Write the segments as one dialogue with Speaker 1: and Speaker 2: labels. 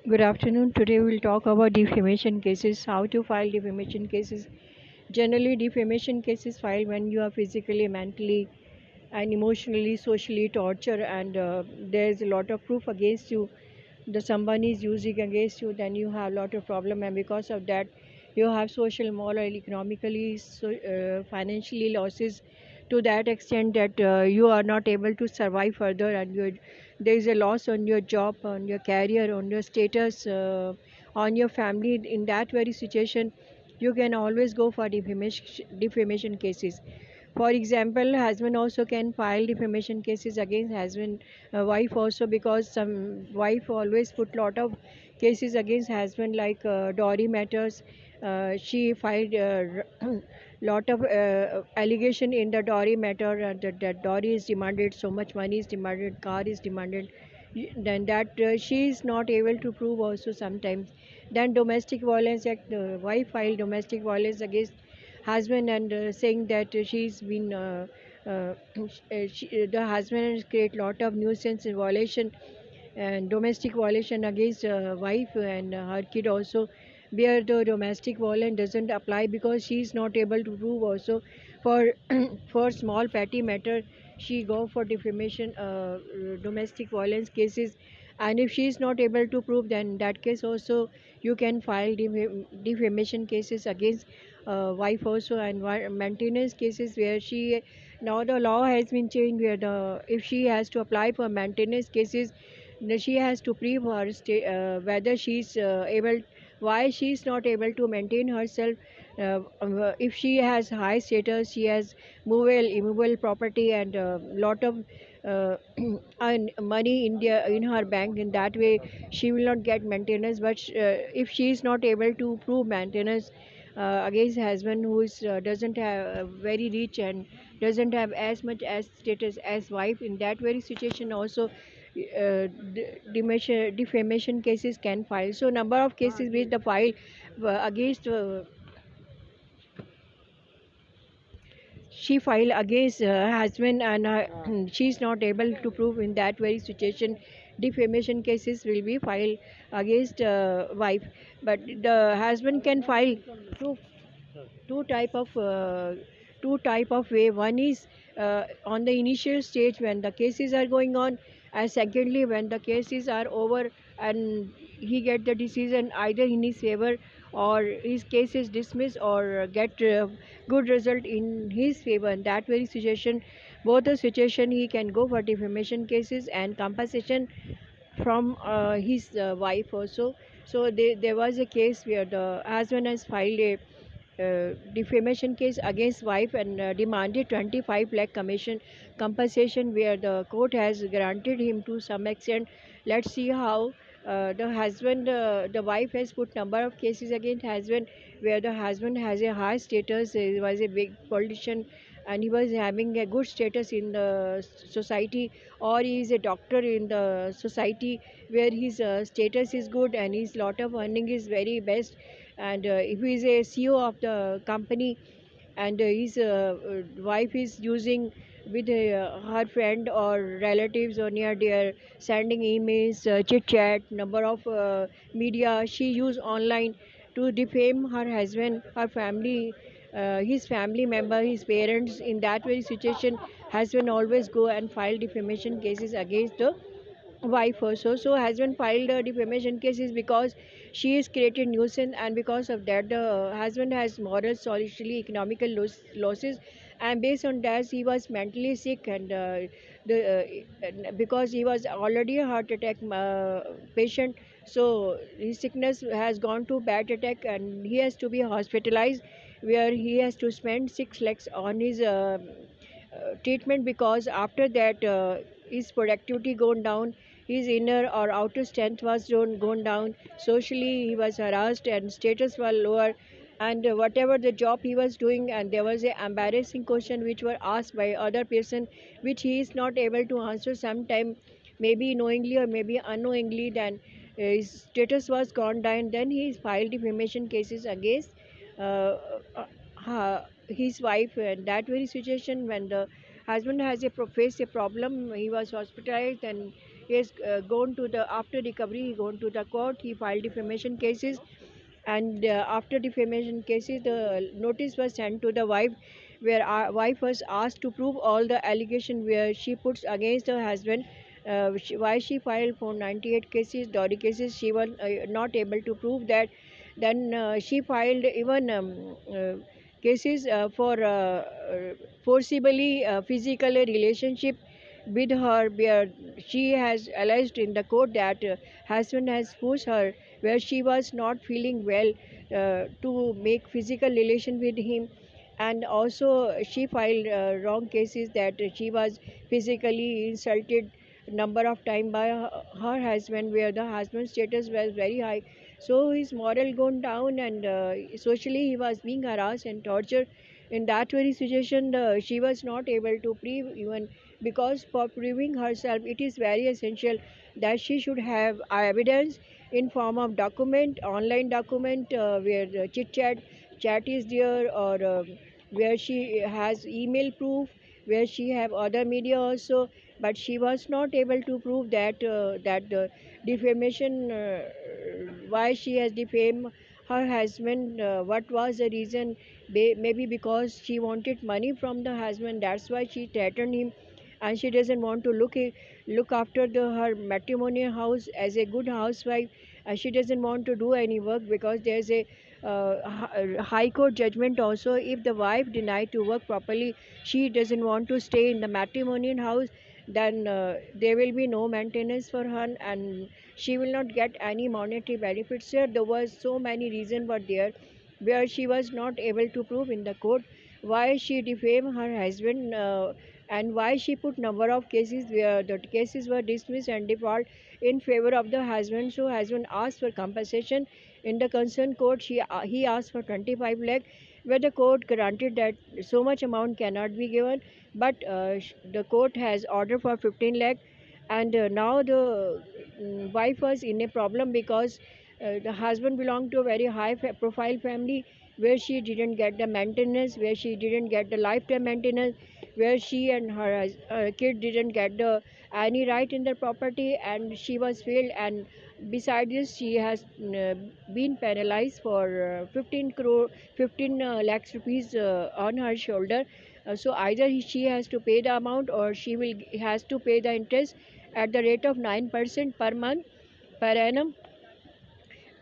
Speaker 1: Good afternoon. Today we'll talk about defamation cases, how to file defamation cases. Generally, defamation cases filed when you are physically, mentally, and emotionally, socially tortured, and there's a lot of proof against you. The someone is using against you, then you have a lot of problem, and because of that, you have social, moral, economically, financially losses to that extent that you are not able to survive further, and there is a loss on your job, on your career, on your status, on your family. In that very situation, you can always go for defamation cases. For example, husband also can file defamation cases against husband, wife also, because some wife always put lot of cases against husband, like dowry matters. She filed lot of allegation in the dowry matter, that dowry is demanded, so much money is demanded, car is demanded. Then that she is not able to prove also sometimes. Then domestic violence act, the wife filed domestic violence against husband, and saying that she's been the husband has create lot of nuisance and violation and domestic violation against wife and her kid also, where the domestic violence doesn't apply because she is not able to prove also. For for small petty matter, she go for defamation, domestic violence cases. And if she is not able to prove, then in that case also you can file defamation cases against wife also. And maintenance cases, where she, now the law has been changed, where the if she has to apply for maintenance cases, she has to prove her whether she's able, why she is not able to maintain herself. If she has high status, she has movable immovable property, and lot of uh, and money in her bank. In that way she will not get maintenance. But if she is not able to prove maintenance against husband, who is doesn't have very rich and doesn't have as much as status as wife, in that very situation also defamation cases can file. So number of cases which the file against she filed against her husband, and she is not able to prove. In that very situation, defamation cases will be filed against wife. But the husband can file two two type of way. One is on the initial stage when the cases are going on, and secondly when the cases are over and he get the decision either in his favor, or his case is dismissed, or get good result in his favor. In that very situation, both the situation, he can go for defamation cases and compensation from his wife also. So there was a case where the husband has filed a defamation case against wife, and demanded 25 lakh commission compensation, where the court has granted him to some extent. Let's see how the wife has put number of cases against husband, where the husband has a high status, he was a big politician, and he was having a good status in the society, or he is a doctor in the society, where his status is good and his lot of earning is very best. And if he is a CEO of the company, and his wife is using with her friend or relatives or near dear, sending emails, chit chat, number of media she use online to defame her husband, her family, his family member, his parents. In that very situation, husband always go and file defamation cases against the wife also. So husband filed a defamation cases because she is created nuisance, and because of that the husband has moral, socially, economical losses. And based on that, he was mentally sick, and because he was already a heart attack patient, so his sickness has gone to bad attack, and he has to be hospitalized, where he has to spend 6 lakhs on his treatment. Because after that his productivity gone down, his inner or outer strength was gone down, socially he was harassed, and status was lower. And whatever the job he was doing, and there was a embarrassing question which were asked by other person, which he is not able to answer sometime, maybe knowingly or maybe unknowingly. Then his status was gone down, then he filed defamation cases against uh, his wife. And that very situation, when the husband has faced a problem, he was hospitalized, and he has gone to the, after recovery, he gone to the court, he filed defamation cases, and after defamation cases, the notice was sent to the wife, where our wife was asked to prove all the allegation where she puts against her husband. Why she filed for 98 cases, dowry cases, she was not able to prove that. Then she filed even cases for forcibly physical relationship with her, where she has alleged in the court that husband has pushed her where she was not feeling well to make physical relation with him. And also she filed wrong cases that she was physically insulted number of time by her husband, where the husband's status was very high, so his moral gone down, and socially he was being harassed and tortured. In that very situation, she was not able to prove even, because for proving herself it is very essential that she should have evidence in form of document, online document, where the chat is there, or where she has email proof, where she have other media also. But she was not able to prove that that the defamation, why she has defamed her husband, what was the reason. Maybe because she wanted money from the husband, that's why she threatened him, and she doesn't want to look after her matrimonial house as a good housewife, and she doesn't want to do any work, because there's a high court judgment also. If the wife denied to work properly, she doesn't want to stay in the matrimonial house, then there will be no maintenance for her, and she will not get any monetary benefits here. There was so many reasons were there, where she was not able to prove in the court why she defamed her husband, and why she put number of cases where the cases were dismissed and default in favor of the husband. So husband asked for compensation in the concerned court. He asked for 25 lakh, where the court granted that so much amount cannot be given, but the court has ordered for 15 lakh. And now the wife was in a problem, because the husband belonged to a very high profile family, where she didn't get the maintenance, where she didn't get the lifetime maintenance, where she and her kid didn't get the any right in the property, and she was failed. And beside this, she has been penalized for 15 lakhs rupees on her shoulder. So either she has to pay the amount, or she will has to pay the interest at the rate of 9% per month, per annum.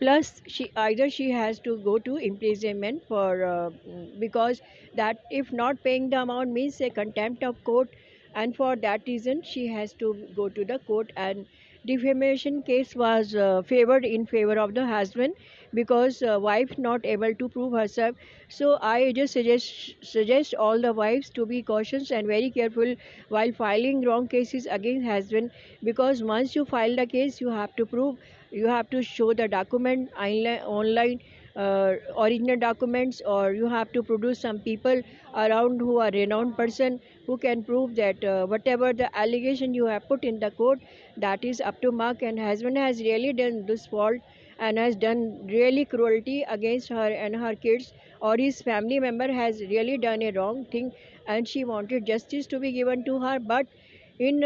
Speaker 1: Plus she has to go to imprisonment for because that, if not paying the amount, means a contempt of court, and for that reason she has to go to the court. And defamation case was favored in favor of the husband, because wife not able to prove herself. So I just suggest all the wives to be cautious and very careful while filing wrong cases against husband, because once you file the case, you have to prove, you have to show the document online, original documents, or you have to produce some people around who are renowned person, who can prove that whatever the allegation you have put in the court, that is up to mark, and husband has really done this fault and has done really cruelty against her and her kids, or his family member has really done a wrong thing, and she wanted justice to be given to her. But in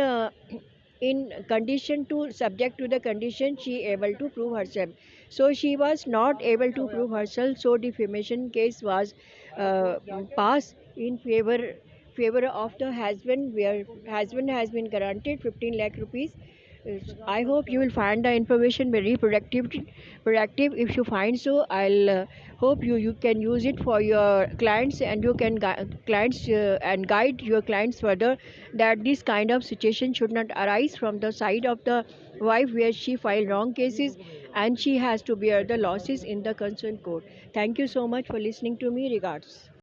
Speaker 1: in condition to subject to the condition, she able to prove herself. So she was not able to prove herself, so defamation case was uh, passed in favor of the husband, where husband has been granted 15 lakh rupees. I hope you will find the information very productive. If you find so, I'll hope you can use it for your clients, and you can clients and guide your clients further, that this kind of situation should not arise from the side of the wife, where she filed wrong cases and she has to bear the losses in the concerned court. Thank you so much for listening to me. Regards.